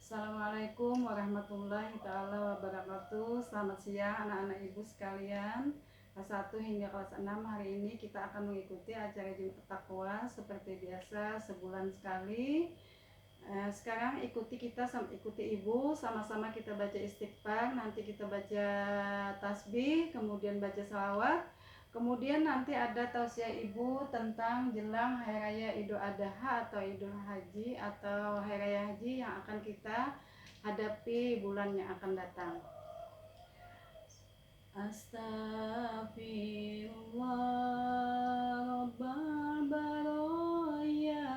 Assalamualaikum warahmatullahi taala wabarakatuh. Selamat siang anak-anak ibu sekalian. Kelas 1 hingga kelas 6 hari ini kita akan mengikuti acara Jumat Takwa seperti biasa sebulan sekali. Sekarang ikuti ibu, sama-sama kita baca istighfar, nanti kita baca tasbih, kemudian baca salawat. Kemudian nanti ada tausiah ibu tentang jelang Hari Raya Idul Adha atau Idul Haji atau Hari Raya Haji yang akan kita hadapi bulan yang akan datang. Astaghfirullah Rabbal Baraya,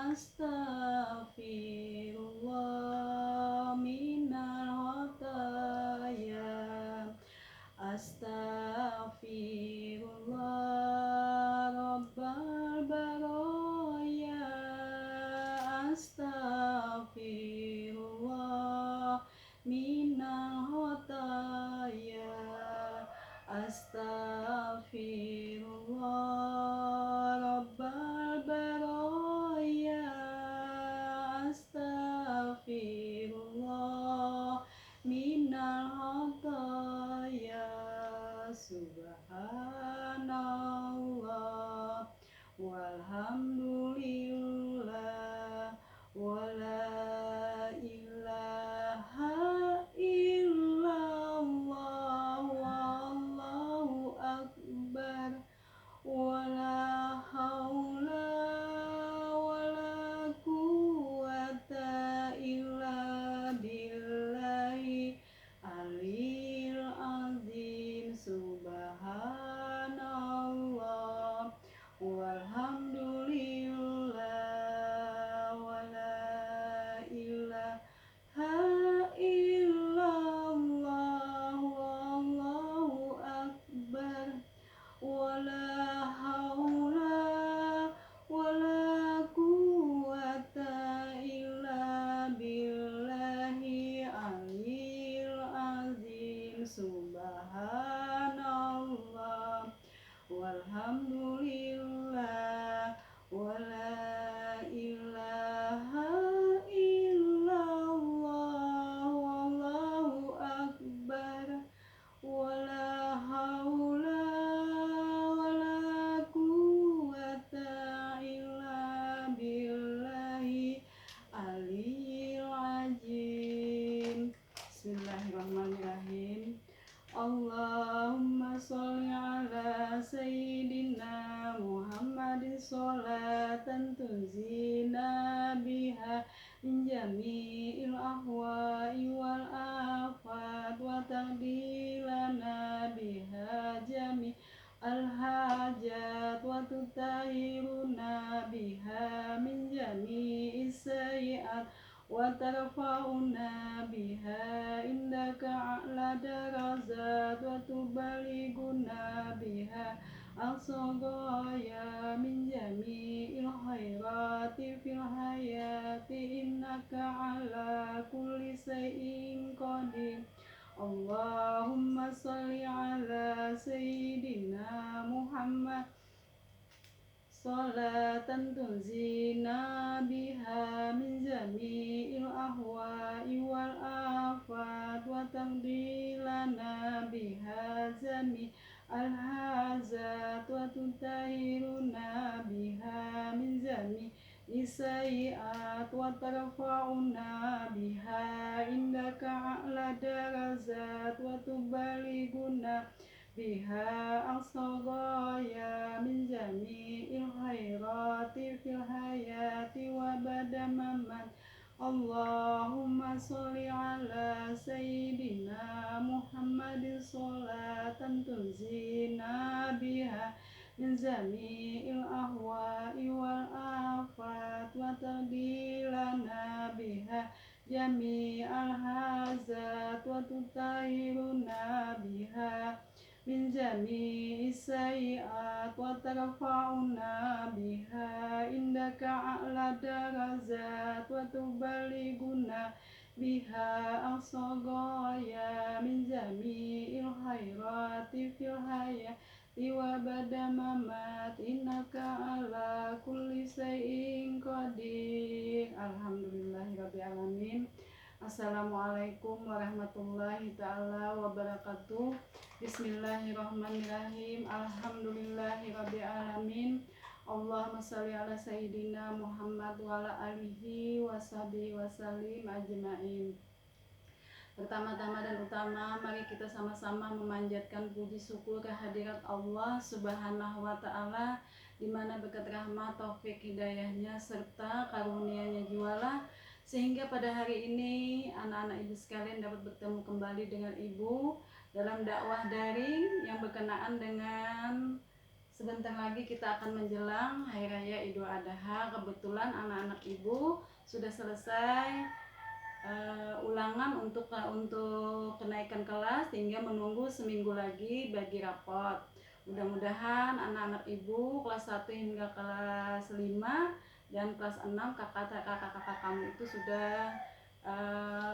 Astaghfirullah minal khataya, Astaghfirullah Rabbal Baraya, Astaghfirullah minal khataya, Astaghfirullah Rabbal Baraya, Astaghfirullah minal khataya. Subhanallah walhamdulillah wala ilaha illallah wallahu akbar wala haula wala quwata illa billahi aliyil azim. Subhanallah walhamdulillah wala ilaha illallah wallahu akbar wala haula wala quwata illa billahi aliyil azim. Subhanallah walhamdulillah wala ilaha illallah wallahu akbar wala haula wala quwata illa billahi aliyil azim. Bismillahirrahmanirrahim. Allahumma sholli ala sayyidina Muhammadin sholatan tunzina biha min jami'il ahwa'i wal afat wa taqdilana biha jami' al-hajat wa tutahiruna biha min jami'is sayyi'at wa tarfa'una biha indaka a'la darajat wa tubaliguna biha aqsagaya min jami'il khairati fil hayati innaka ala kulli shay'in qadir. Allahumma sholli ala sayyidina Muhammad sholatan tunzina biha min jami'il ahwa'i wal afat wa taqdilana biha jami' al-hazat wa tutahiruna biha min jami' isai'at wa tarfa'una biha indaka a'la darajat wa tubaliguna biha aqsagaya min jami'il khairati fil hayati wa ba'da mamat. Allahumma sholli ala sayyidina Muhammadin sholatan tunzina biha min jami'il ahwa'i wal afat wa taqdilana biha jami'al hazat wa tutahiruna biha min jami'i sayyi'at wa tarfa'una biha indaka a'la darajat wa tubaliguna biha aqsagaya min jami'il khairati fil hayati wa ba'da mamat innaka ala kulli syai'in qadir. Alhamdulillahirabbil alamin. Assalamualaikum warahmatullahi taala wabarakatuh. Bismillahirrahmanirrahim. Alhamdulillahirabbil alamin. Allahumma shalli ala sayyidina Muhammad wa ala alihi washabihi wasallim ajmain. Pertama-tama dan utama, mari kita sama-sama memanjatkan puji syukur kehadirat Allah Subhanahu wa Ta'ala, di mana berkat rahmat, taufik, hidayahnya serta karunia-Nya jualah sehingga pada hari ini anak-anak ibu sekalian dapat bertemu kembali dengan ibu dalam dakwah daring yang berkenaan dengan sebentar lagi kita akan menjelang Hari Raya Idul Adha. Kebetulan anak-anak ibu sudah selesai ulangan untuk kenaikan kelas, hingga menunggu seminggu lagi bagi rapot. Mudah-mudahan anak-anak ibu kelas 1 hingga kelas 5 dan kelas 6 kakak-kakak kamu itu sudah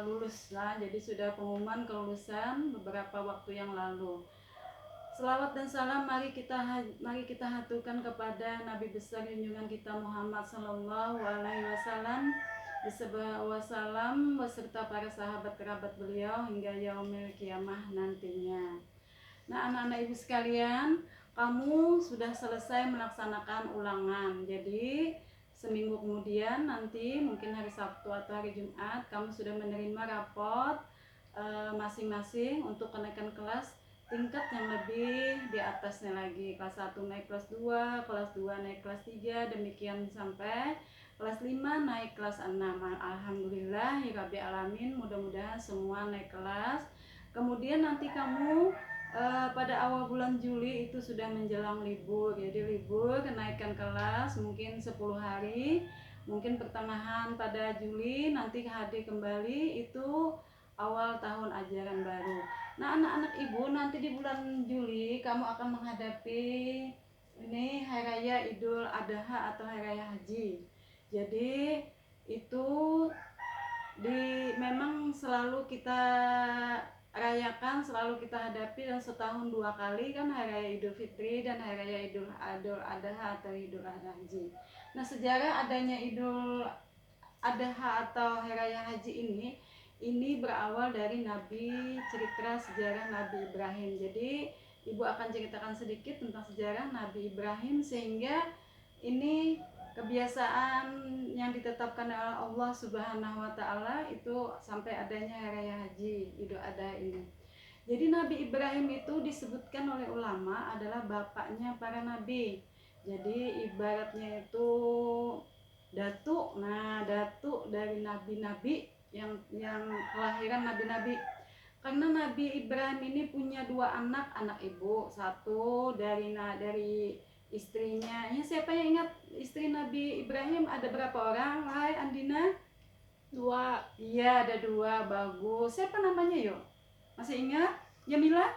lulus lah. Jadi sudah pengumuman kelulusan beberapa waktu yang lalu. Selawat dan salam mari kita haturkan kepada Nabi besar junjungan kita Muhammad sallallahu alaihi wasallam beserta para sahabat kerabat beliau hingga yaumil kiamah nantinya. Nah, anak-anak ibu sekalian, kamu sudah selesai melaksanakan ulangan. Jadi seminggu kemudian nanti mungkin hari Sabtu atau hari Jumat kamu sudah menerima rapot masing-masing untuk kenaikan kelas tingkat yang lebih di atasnya lagi. Kelas 1 naik kelas 2, kelas 2 naik kelas 3, demikian sampai kelas 5 naik kelas 6. Alhamdulillahirabbil alamin, mudah-mudahan semua naik kelas. Kemudian nanti kamu pada awal bulan Juli itu sudah menjelang libur. Jadi libur kenaikan kelas mungkin 10 hari. Mungkin pertengahan pada Juli nanti hadir kembali itu awal tahun ajaran baru. Nah, anak-anak ibu, nanti di bulan Juli kamu akan menghadapi ini Hari Raya Idul Adha atau Hari Raya Haji. Jadi itu memang selalu kita rayakan, selalu kita hadapi, dan setahun 2 kali kan Hari Raya Idul Fitri dan Hari Raya Idul Adha atau Idul Haji. Nah, sejarah adanya Idul Adha atau Hari Raya Haji ini berawal dari cerita sejarah Nabi Ibrahim. Jadi ibu akan ceritakan sedikit tentang sejarah Nabi Ibrahim, sehingga ini kebiasaan yang ditetapkan oleh Allah Subhanahu wa Ta'ala itu sampai adanya Hari Raya Haji Idul Adha ini. Jadi Nabi Ibrahim itu disebutkan oleh ulama adalah bapaknya para nabi. Jadi ibaratnya itu datuk. Nah, datuk dari nabi-nabi yang kelahiran nabi-nabi. Karena Nabi Ibrahim ini punya 2 anak ibu. Satu dari istrinya. Ya, siapa yang ingat istri Nabi Ibrahim ada berapa orang? Hai Andina? 2. Iya, ada 2. Bagus. Siapa namanya yuk? Masih ingat? Jamila?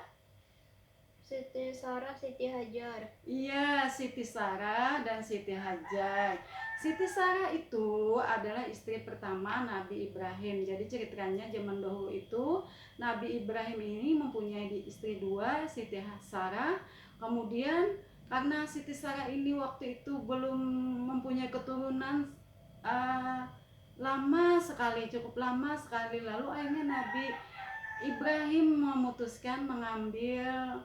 Siti Sarah, Siti Hajar. Iya, Siti Sarah dan Siti Hajar. Siti Sarah itu adalah istri pertama Nabi Ibrahim. Jadi ceritanya zaman dahulu itu Nabi Ibrahim ini mempunyai istri 2, Siti Sarah. Kemudian karena Siti Sarah ini waktu itu belum mempunyai keturunan cukup lama sekali, lalu akhirnya Nabi Ibrahim memutuskan mengambil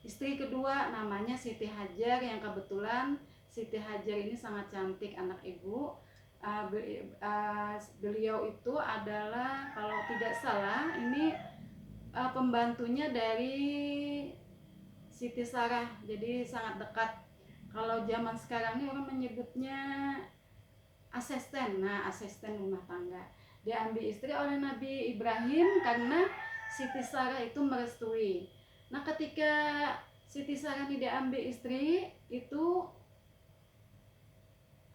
istri kedua namanya Siti Hajar, yang kebetulan Siti Hajar ini sangat cantik anak ibu. Beliau itu adalah kalau tidak salah ini pembantunya dari Siti Sarah, jadi sangat dekat. Kalau zaman sekarang ini orang menyebutnya asisten. Nah, asisten rumah tangga. Diambil istri oleh Nabi Ibrahim karena Siti Sarah itu merestui. Nah, ketika Siti Sarah ini diambil istri itu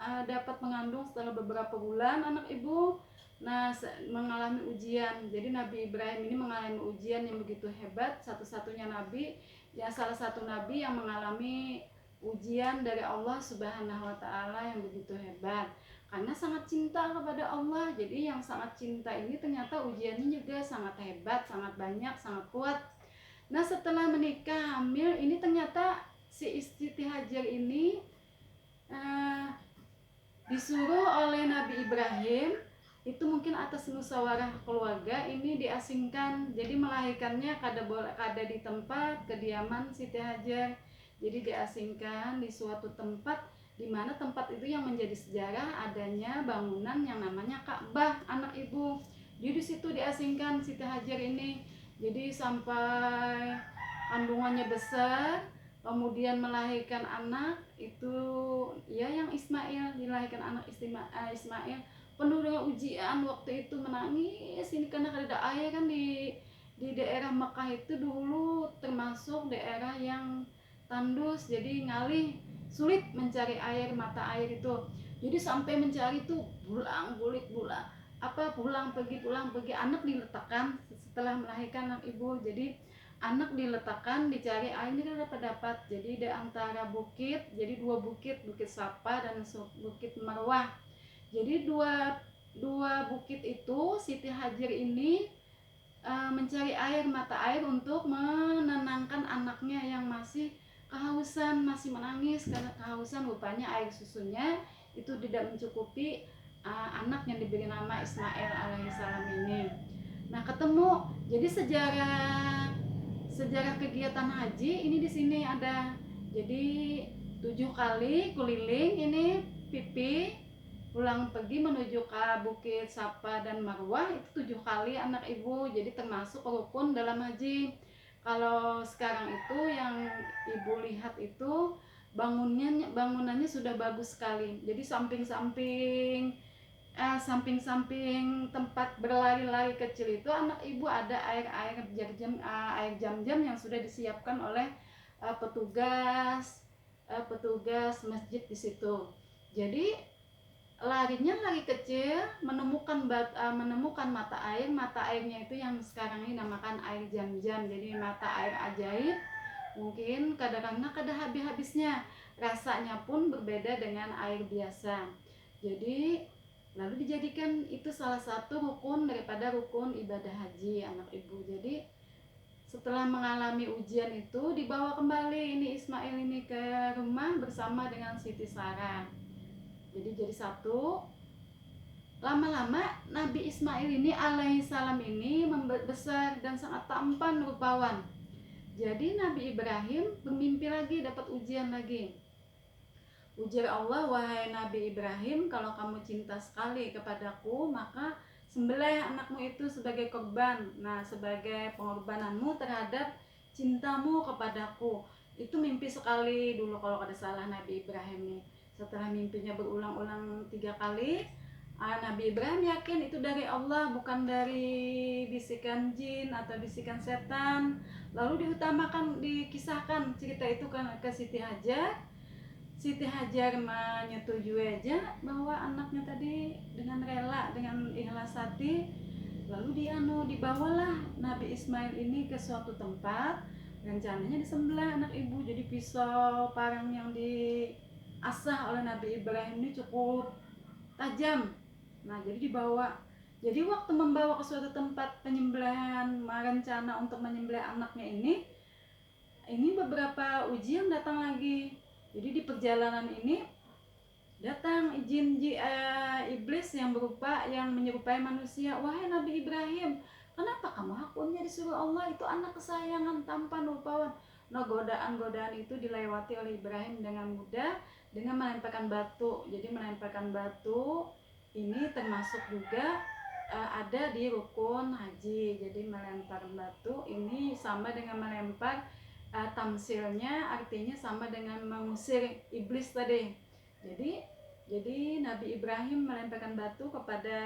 dapat mengandung setelah beberapa bulan anak ibu. Nah, mengalami ujian. Jadi Nabi Ibrahim ini mengalami ujian yang begitu hebat, satu-satunya nabi, ya salah satu nabi yang mengalami ujian dari Allah Subhanahu wa Ta'ala yang begitu hebat. Karena sangat cinta kepada Allah. Jadi yang sangat cinta ini ternyata ujiannya juga sangat hebat, sangat banyak, sangat kuat. Nah, setelah menikah hamil ini ternyata si Siti Hajar ini disuruh oleh Nabi Ibrahim, itu mungkin atas musyawarah keluarga, ini diasingkan. Jadi melahirkannya kada di tempat kediaman Siti Hajar. Jadi diasingkan di suatu tempat, di mana tempat itu yang menjadi sejarah adanya bangunan yang namanya Ka'bah, anak ibu. Jadi di situ diasingkan Siti Hajar ini. Jadi sampai kandungannya besar, kemudian melahirkan anak itu ya yang Ismail, dilahirkan anak Ismail penuh dengan ujian. Waktu itu menangis ini karena ada air kan di daerah Mekah itu dulu termasuk daerah yang tandus, jadi ngalih, sulit mencari air, mata air itu. Jadi sampai mencari itu pulang pergi anak diletakkan setelah melahirkan anak ibu. Jadi anak diletakkan dicari air ini kan dapat. Jadi di antara bukit, jadi dua bukit, Bukit Safa dan Bukit Marwah. Jadi dua bukit itu Siti Hajar ini mencari air, mata air untuk menenangkan anaknya yang masih kehausan, masih menangis karena kehausan. Rupanya air susunya itu tidak mencukupi anak yang diberi nama Ismail alaihissalam ini. Nah, ketemu. Jadi sejarah kegiatan haji ini di sini ada. Jadi 7 kali keliling ini pipi, pulang pergi menuju ke Bukit Safa dan Marwah itu 7 kali anak ibu. Jadi termasuk rukun dalam haji. Kalau sekarang itu yang ibu lihat itu bangunannya sudah bagus sekali. Jadi samping tempat berlari-lari kecil itu anak ibu ada air jam-jam yang sudah disiapkan oleh petugas masjid di situ. Jadi larinya lari kecil, menemukan mata airnya itu yang sekarang ini namakan air jam-jam. Jadi mata air ajaib, mungkin kadang-kadang kada habis-habisnya, rasanya pun berbeda dengan air biasa. Jadi lalu dijadikan itu salah satu rukun daripada rukun ibadah haji anak ibu. Jadi setelah mengalami ujian itu dibawa kembali ini Ismail ini ke rumah bersama dengan Siti Sarah. Jadi satu. Lama-lama Nabi Ismail ini alaihissalam ini membesar dan sangat tampan rupawan. Jadi Nabi Ibrahim bermimpi lagi, dapat ujian lagi. Ujar Allah, wahai Nabi Ibrahim, kalau kamu cinta sekali kepadaku, maka sembelih anakmu itu sebagai korban. Nah, sebagai pengorbananmu terhadap cintamu kepadaku. Itu mimpi sekali dulu kalau ada salah Nabi Ibrahim nih. Setelah mimpinya berulang-ulang 3 kali, Nabi Ibrahim yakin itu dari Allah, bukan dari bisikan jin atau bisikan setan. Lalu dikisahkan cerita itu ke Siti Hajar. Siti Hajar menyetujui aja bahwa anaknya tadi dengan rela, dengan ikhlas hati. Lalu dibawalah Nabi Ismail ini ke suatu tempat, rencananya disembelih anak ibu. Jadi pisau parang yang diasah oleh Nabi Ibrahim ini cukup tajam. Nah, jadi dibawa. Jadi waktu membawa ke suatu tempat penyembelihan, rencana untuk menyembelih anaknya ini beberapa ujian datang lagi. Jadi di perjalanan ini datang iblis yang menyerupai manusia. Wahai Nabi Ibrahim, kenapa kamu hakumnya disuruh Allah, itu anak kesayangan, tampan, rupawan. Nah, godaan itu dilewati oleh Ibrahim dengan mudah dengan melemparkan batu. Jadi melemparkan batu ini termasuk juga ada di rukun haji. Jadi melempar batu ini sama dengan melempar, tamsilnya artinya sama dengan mengusir iblis tadi. Jadi Nabi Ibrahim melemparkan batu kepada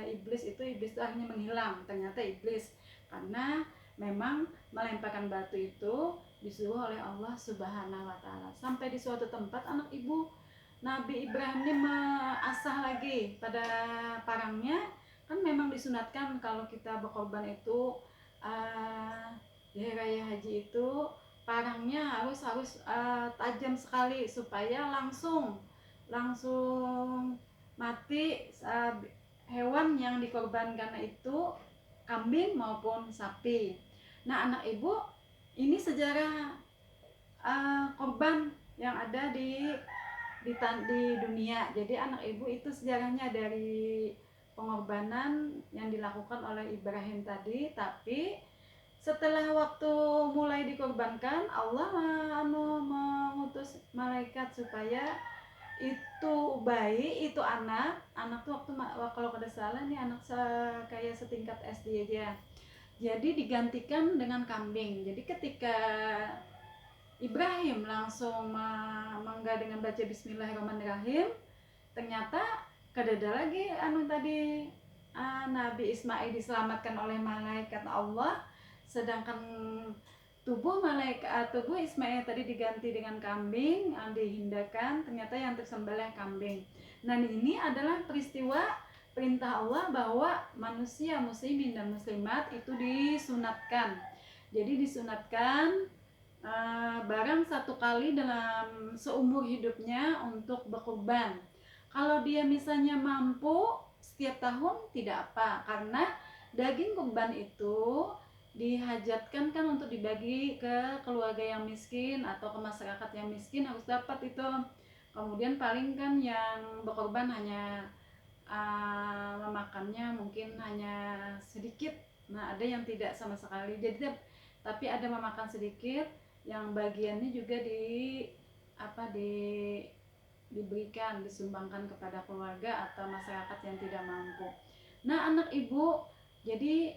iblis itu akhirnya menghilang. Ternyata iblis, karena memang melemparkan batu itu disuruh oleh Allah Subhanahu wa Ta'ala. Sampai di suatu tempat anak ibu Nabi Ibrahim ini mengasah lagi pada parangnya. Kan memang disunatkan kalau kita berkorban itu di hari raya haji itu parangnya harus tajam sekali supaya langsung mati hewan yang dikorbankan itu kambing maupun sapi. Nah, anak ibu, ini sejarah korban yang ada di dunia. Jadi anak ibu itu sejarahnya dari pengorbanan yang dilakukan oleh Ibrahim tadi, tapi setelah waktu mulai dikorbankan, Allah mengutus malaikat supaya itu bayi, itu anak tuh kalau kada salah nih anak kayak setingkat SD aja. Jadi digantikan dengan kambing. Jadi ketika Ibrahim langsung menggah dengan baca Bismillahirrahmanirrahim, ternyata kadada lagi tadi Nabi Ismail diselamatkan oleh malaikat Allah, sedangkan tubuh Ismail tadi diganti dengan kambing, dihindarkan, ternyata yang tersembelih kambing. Nah, ini adalah peristiwa perintah Allah bahwa manusia muslimin dan muslimat itu disunatkan. Jadi disunatkan barang satu kali dalam seumur hidupnya untuk berkurban. Kalau dia misalnya mampu setiap tahun tidak apa, karena daging kurban itu dihajatkan kan untuk dibagi ke keluarga yang miskin atau ke masyarakat yang miskin, harus dapat itu. Kemudian paling kan yang berkorban hanya memakannya mungkin hanya sedikit. Nah, ada yang tidak sama sekali. Jadi tapi ada memakan sedikit, yang bagiannya juga diberikan, disumbangkan kepada keluarga atau masyarakat yang tidak mampu. Nah, anak ibu, jadi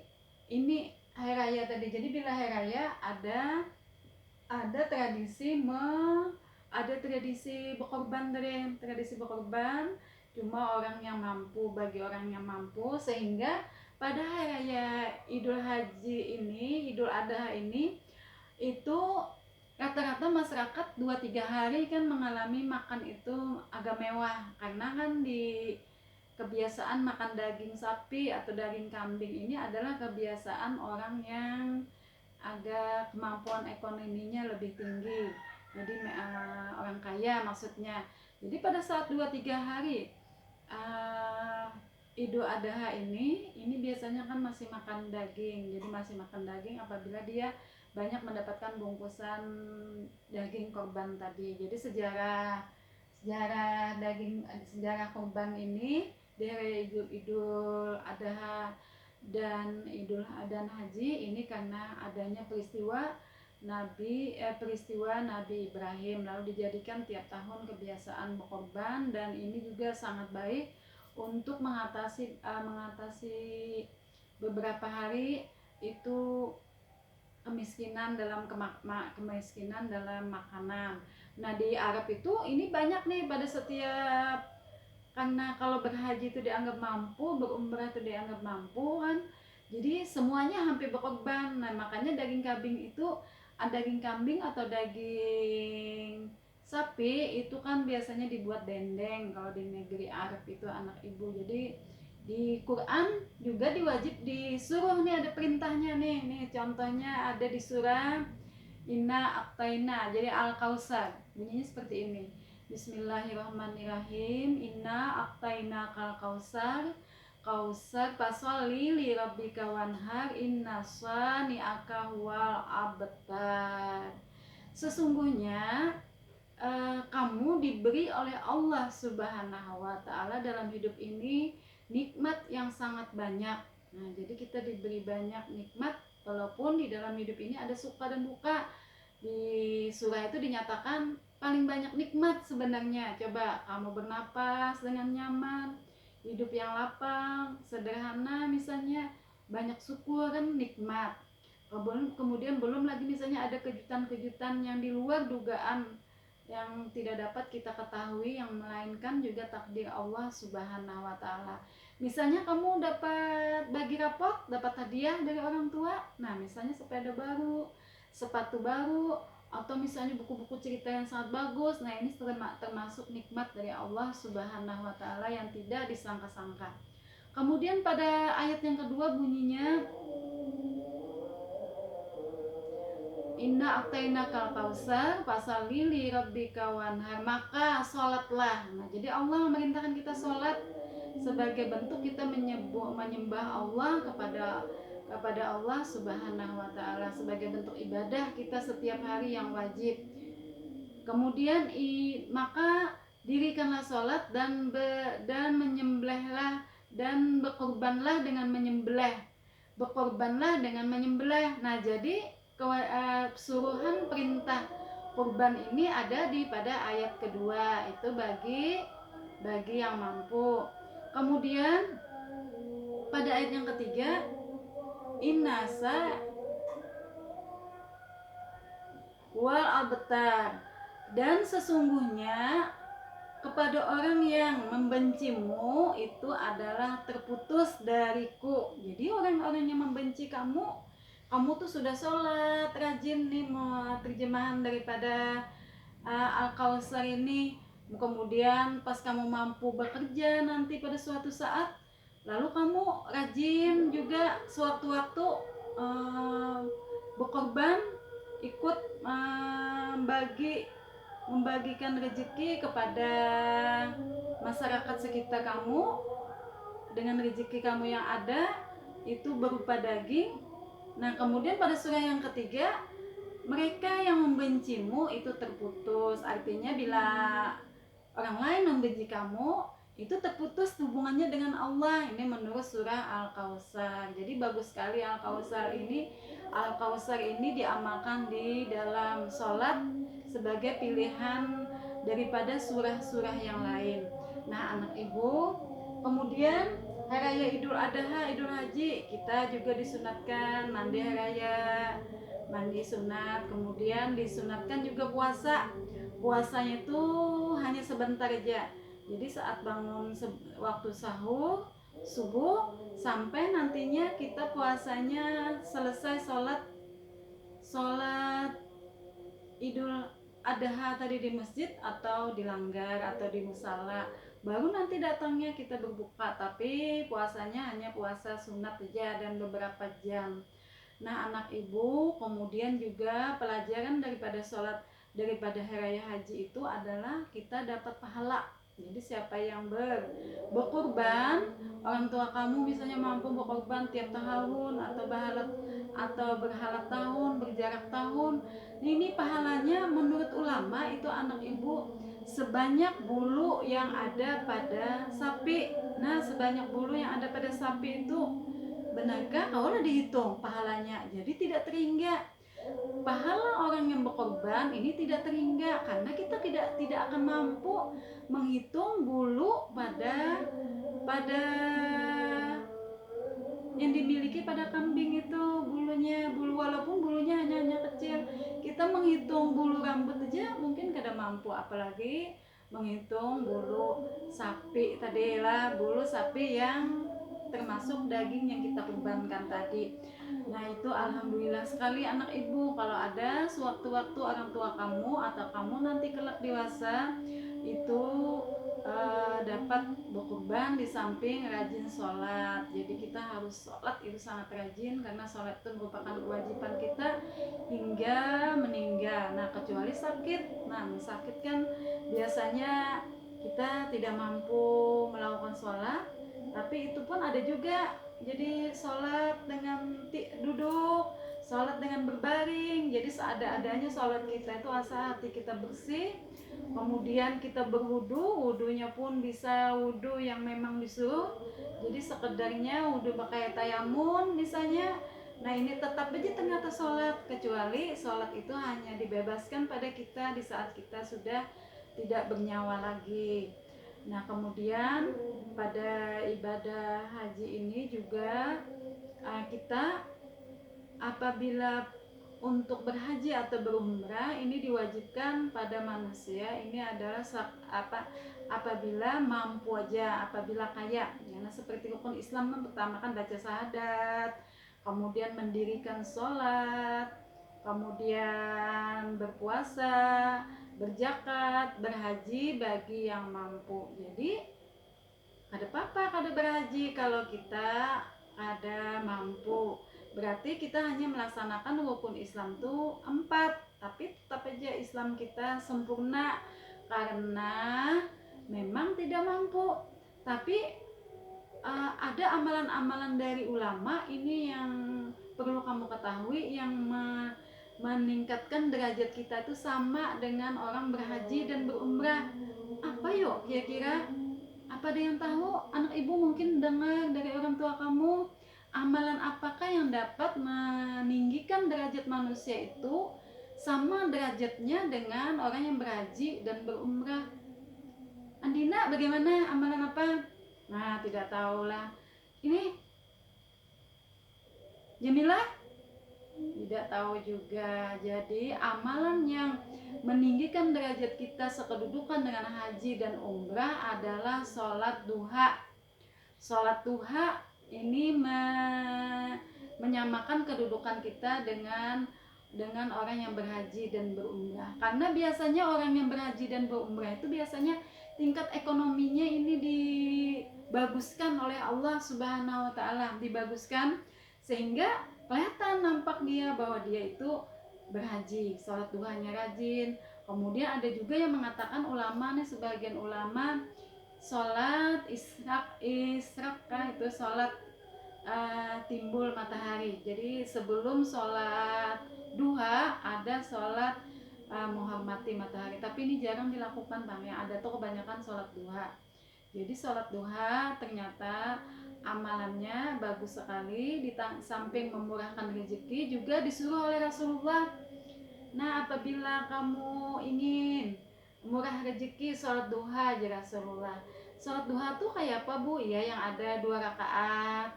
ini hari raya tadi. Jadi bila hari raya ada tradisi berkorban tadi, tradisi berkorban cuma orang yang mampu, bagi orang yang mampu, sehingga pada hari raya Idul Adha ini itu rata-rata masyarakat 2-3 hari kan mengalami makan itu agak mewah, karena kan di kebiasaan makan daging sapi atau daging kambing ini adalah kebiasaan orang yang agak kemampuan ekonominya lebih tinggi, jadi orang kaya maksudnya. Jadi pada saat 2-3 hari Idul Adha ini biasanya kan masih makan daging. Jadi masih makan daging apabila dia banyak mendapatkan bungkusan daging korban tadi. Jadi sejarah korban ini dari Idul Adha dan Idul Adha Haji ini karena adanya peristiwa Nabi Ibrahim, lalu dijadikan tiap tahun kebiasaan berkorban, dan ini juga sangat baik untuk mengatasi beberapa hari itu kemiskinan dalam makanan. Nah, di Arab itu ini banyak nih pada setiap, karena kalau berhaji itu dianggap mampu, berumrah itu dianggap mampu kan. Jadi semuanya hampir berkorban. Nah, makanya daging kambing atau daging sapi itu kan biasanya dibuat dendeng kalau di negeri Arab itu, anak ibu. Jadi di Quran juga disuruh nih, ada perintahnya nih contohnya ada di surah Inna Aqtaina, jadi Al-Kausar, bunyinya seperti ini. Bismillahirrahmanirrahim. Inna Aqtaina Kal-Kausar, fasholli li rabbika wanhar, inna shani'aka huwal abtar. Sesungguhnya kamu diberi oleh Allah Subhanahu wa Ta'ala dalam hidup ini nikmat yang sangat banyak. Nah, jadi kita diberi banyak nikmat, walaupun di dalam hidup ini ada suka dan duka. Di surah itu dinyatakan paling banyak nikmat sebenarnya. Coba kamu bernapas dengan nyaman, hidup yang lapang, sederhana misalnya, banyak syukur kan nikmat. Kemudian belum lagi misalnya ada kejutan-kejutan yang di luar dugaan, yang tidak dapat kita ketahui, yang melainkan juga takdir Allah Subhanahu wa Ta'ala. Misalnya kamu dapat bagi rapot, dapat hadiah dari orang tua, nah misalnya sepeda baru, sepatu baru, atau misalnya buku-buku cerita yang sangat bagus. Nah, ini termasuk nikmat dari Allah Subhanahu wa Ta'ala yang tidak disangka-sangka. Kemudian pada ayat yang kedua bunyinya Inna Aqtaina Kal-Kausar, fasholli li rabbika wanhar, maka sholatlah. Nah, jadi Allah memerintahkan kita sholat sebagai bentuk kita menyembah Allah kepada Allah Subhanahu wa Ta'ala, sebagai bentuk ibadah kita setiap hari yang wajib. Kemudian maka dirikanlah sholat dan menyembelihlah dan berkorbanlah dengan menyembelih. Berkorbanlah dengan menyembelih. Nah, jadi suruhan perintah kurban ini ada di pada ayat kedua, itu bagi yang mampu. Kemudian pada ayat yang ketiga, innasa wal abtar, dan sesungguhnya kepada orang yang membencimu itu adalah terputus dariku. Jadi orang-orang yang membenci kamu tuh sudah sholat rajin nih, terjemahan daripada Al-Kautsar ini. Kemudian pas kamu mampu bekerja nanti pada suatu saat, lalu kamu rajin juga sewaktu-waktu berkorban, ikut membagikan rezeki kepada masyarakat sekitar kamu dengan rezeki kamu yang ada itu berupa daging. Nah, kemudian pada surah yang ketiga, mereka yang membencimu itu terputus. Artinya bila orang lain membenci kamu, itu terputus hubungannya dengan Allah. Ini menurut surah Al-Kautsar. Jadi bagus sekali Al-Kautsar ini. Al-Kautsar ini diamalkan di dalam sholat sebagai pilihan daripada surah-surah yang lain. Nah, anak ibu, kemudian hari raya Idul Adha, Idul Haji, kita juga disunatkan mandi hari raya, mandi sunat. Kemudian disunatkan juga puasa. Puasanya itu hanya sebentar aja. Jadi saat bangun waktu sahur, subuh, sampai nantinya kita puasanya selesai sholat Idul Adha tadi di masjid atau di langgar atau di musala, baru nanti datangnya kita berbuka. Tapi puasanya hanya puasa sunat aja dan beberapa jam. Nah, anak ibu, kemudian juga pelajaran daripada sholat daripada hari raya haji itu adalah kita dapat pahala. Jadi siapa yang berkorban, orang tua kamu misalnya mampu berkorban tiap tahun atau berhala tahun, berjarak tahun, ini pahalanya menurut ulama itu anak ibu sebanyak bulu yang ada pada sapi. Nah, sebanyak bulu yang ada pada sapi itu, benarkah? Kalau dihitung pahalanya, jadi tidak terhingga. Pahala orang yang berkorban ini tidak terhingga karena kita tidak akan mampu menghitung bulu pada yang dimiliki pada kambing itu, bulu walaupun bulunya hanya kecil. Kita menghitung bulu rambut aja mungkin kada mampu, apalagi menghitung bulu sapi tadi lah, bulu sapi yang termasuk daging yang kita kurbankan tadi. Nah, itu alhamdulillah sekali anak ibu kalau ada sewaktu-waktu orang tua kamu atau kamu nanti kelak dewasa itu dapat berkurban di samping rajin sholat. Jadi kita harus sholat itu sangat rajin karena sholat itu merupakan kewajiban kita hingga meninggal. Nah, kecuali sakit. Nah, sakit kan biasanya kita tidak mampu melakukan sholat, tapi itu pun ada juga. Jadi sholat dengan duduk, sholat dengan berbaring. Jadi seada-adanya sholat kita itu asal hati kita bersih. Kemudian kita berwudu, wudunya pun bisa wudu yang memang disuruh. Jadi sekedarnya wudu pakai tayamun misalnya. Nah, ini tetap aja ternyata sholat, kecuali sholat itu hanya dibebaskan pada kita di saat kita sudah tidak bernyawa lagi. Nah, kemudian pada ibadah haji ini juga kita apabila untuk berhaji atau berumrah ini diwajibkan pada manusia ini adalah apabila mampu aja, apabila kaya. Karena seperti rukun Islam kan pertama kan baca syahadat, kemudian mendirikan sholat, kemudian berpuasa, berzakat, berhaji bagi yang mampu. Jadi ada apa-apa kada berhaji kalau kita ada mampu. Berarti kita hanya melaksanakan rukun Islam tuh 4, tapi tetap aja Islam kita sempurna karena memang tidak mampu. Tapi ada amalan-amalan dari ulama ini yang perlu kamu ketahui, yang meningkatkan derajat kita itu sama dengan orang berhaji dan berumrah. Apa yuk kira-kira? Apa ada yang tahu? Anak ibu mungkin dengar dari orang tua kamu, amalan apakah yang dapat meninggikan derajat manusia itu sama derajatnya dengan orang yang berhaji dan berumrah? Andina, bagaimana, amalan apa? Nah, tidak tahulah. Ini Jamila tidak tahu juga. Jadi amalan yang meninggikan derajat kita sekedudukan dengan haji dan umrah adalah sholat duha. Sholat duha ini menyamakan kedudukan kita dengan orang yang berhaji dan berumrah. Karena biasanya orang yang berhaji dan berumrah itu biasanya tingkat ekonominya ini dibaguskan oleh Allah Subhanahu wa taala, dibaguskan sehingga kelihatan nampak dia bahwa dia itu berhaji, sholat duhanya rajin. Kemudian ada juga yang mengatakan ulama nih, sebagian ulama, sholat israk itu sholat timbul matahari. Jadi sebelum sholat duha ada sholat menghormati matahari. Tapi ini jarang dilakukan Bang, yang ada tuh kebanyakan sholat duha. Jadi sholat duha ternyata amalannya bagus sekali, di samping memurahkan rezeki juga disuruh oleh Rasulullah. Nah, apabila kamu ingin murah rezeki, sholat duha aja Rasulullah. Sholat duha tuh kayak apa Bu? Ya, yang ada 2 rakaat,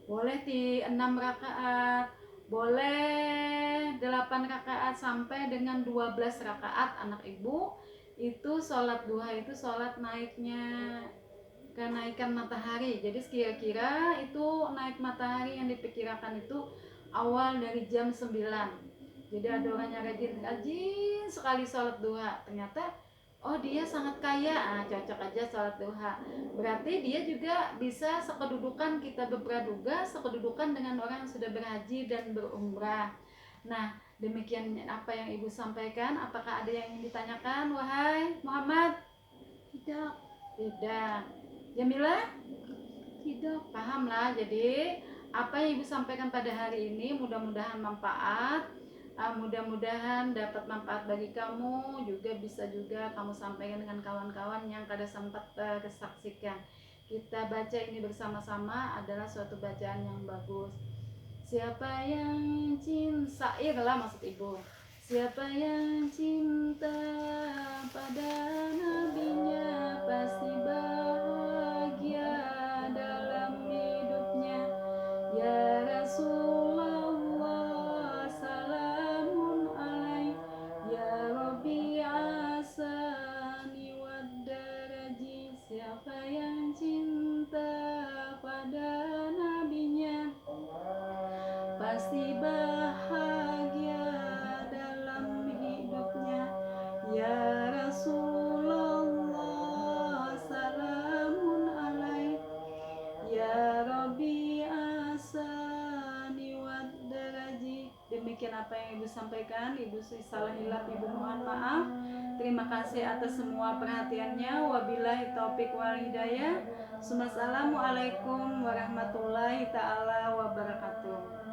boleh 6 rakaat, boleh 8 rakaat sampai dengan 12 rakaat anak ibu. Itu sholat duha itu sholat naiknya kenaikan matahari. Jadi kira-kira itu naik matahari yang diperkirakan itu awal dari jam 9. Jadi ada orang yang rajin sekali sholat duha. Ternyata oh dia sangat kaya, cocok aja sholat duha. Berarti dia juga bisa sekedudukan, kita berpraduga sekedudukan dengan orang yang sudah berhaji dan berumrah. Nah, demikian apa yang ibu sampaikan. Apakah ada yang ingin ditanyakan, wahai Muhammad? Tidak. Jamila? Tidak. Paham lah. Jadi apa yang ibu sampaikan pada hari ini mudah-mudahan manfaat, mudah-mudahan dapat manfaat bagi kamu, juga bisa juga kamu sampaikan dengan kawan-kawan yang kada sempat kesaksikan. Kita baca ini bersama-sama adalah suatu bacaan yang bagus. Siapa yang cinta, syair lah maksud ibu. Siapa yang cinta pada nabinya pasti bahagia dalam hidupnya. Ya Rasulullah salamun alaik, ya Rabbi asani wad daraji. Siapa yang cinta pada nabinya pasti bahagia dalam hidupnya. Ya Rasulullah salamun alaik, ya Rabbi asani wad daraji. Demikian apa yang ibu sampaikan. Ibu salah hilaf, ibu mohon maaf. Terima kasih atas semua perhatiannya. Wabillahi taufik wal hidayah. Assalamualaikum warahmatullahi taala wabarakatuh.